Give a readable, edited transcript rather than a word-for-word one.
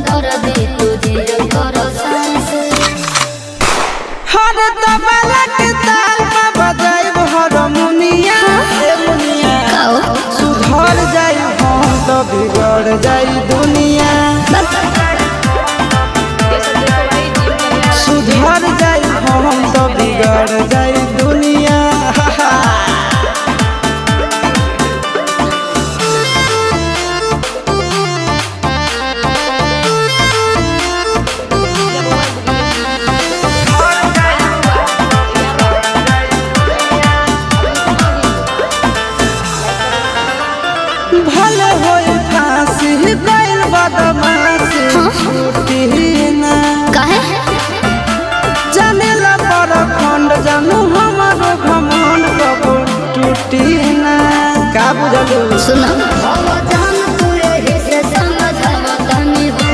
कर दे तुझे कर सांस हर तबला के ताल में बजाइब हारमोनिया ए मुनिया सुधर जाई हम तो बिगड़ जाई दुनिया सुधर जाई हम तो बिगड़ जाई दुनिया भले होई फांसी गइल बदमाशी छूटी ना काहे जानेला पर खंड जानू हमारो घमंड कबो टूटी ना का बुझलू सुना